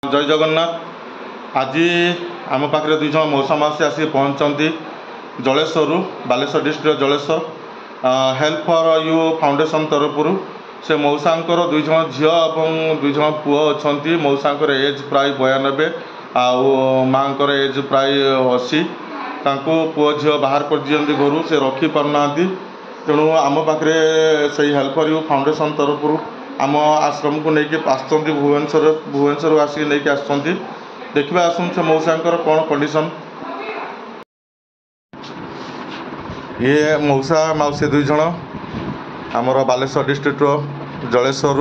जय जगन्नाथ। आज आम पाखे दुई जन मौसा मासी आसिक पहुँचती Jaleshwar Baleshwar district Jaleshwar help for you foundation तरफ से मौसांकर दुई जन झील और दुई जन पुओ अच्छा। मौसांकर एज प्राय 92 आउ माँ एज प्राय 80। पुओ झील बाहर कर दिखती घर से रखी पारना। तेणु आम पाखे से हेल्प फॉर यू फाउंडेशन तरफ आम आश्रम को लेकिन आसुँच भुवनेश्वर आसिक नहीं आसुँच। देखा आसुन से मौसांकर कौन कंडीशन। ये मौसा मौसी दुई जन आमर बालेश्वर डिस्ट्रिक्ट जलेश्वर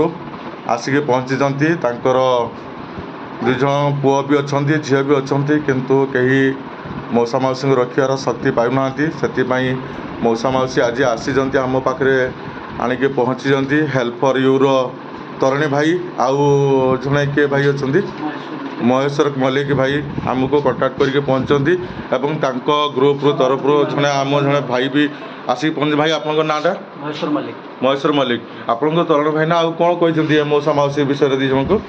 आसिक पहुँची। दुई जन पुओ भी अच्छा झील भी अच्छा किंतु कहीं मौसा मौसी रखार शक्ति पाऊना। से मौसा मौसी आज आसी आम पाखे आणिक पहुँची हेल्प फॉर यूर तरणୀ भाई आउ जड़े किए भाई अच्छा महेश्वर मल्लिक भाई आमको कंटाक्ट करके पहुँचती ग्रुप तरफ जड़े आम जड़े भाई भी आसिक पहुँचे। भाई आपन नाटा महेश्वर मल्लिक आपन तरणୀ भाई ना आउ कौन कहते मौसा मौसी विषय दी जन को।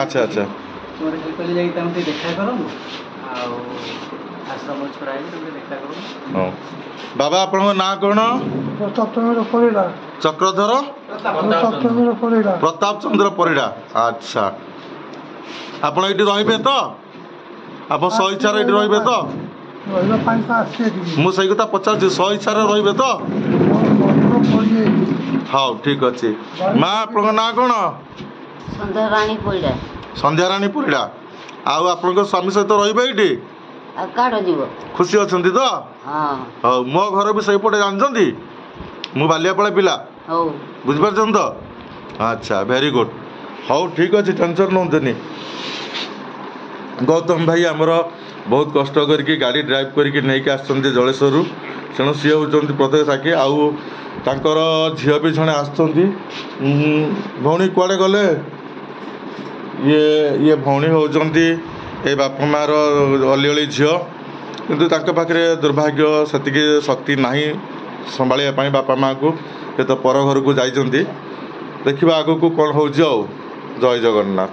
अच्छा अच्छा बाबा आप ना कौन चक्रधर प्रताप चंद्र परिड़ा। अच्छा आप रे तो आप स्वेच्छार ये रे तो मुझे कथा पचार स्वेच्छार रे तो हाँ ठीक अच्छे। माँ आप ना कौन संध्या राणी परिड़ा आउ आप स्वामी सहित रे खुशी अच्छा तो हाँ मो घर भी सहीपटे जानते मु बालियापाड़ा पिला बुझिपार तो। अच्छा वेरी गुड हाँ ठीक अच्छे टेंशन नौनी। गौतम भाई आमर बहुत कष्ट करके गाड़ी ड्राइव करके नहीं आसते जलेश्वर तेणु सी हूँ प्रत्येक साक्षी आउ तांकर झील भी जड़े आसुँच। भौणी कुआड़े गले ये भौणी होती ये बापा मार अली झील किंतु पाखे दुर्भाग्य से शक्ति नहीं संभालिया बापा माँ को ये तो पर घर को जाइए। देखा आग को कौन हो। जय जगन्नाथ।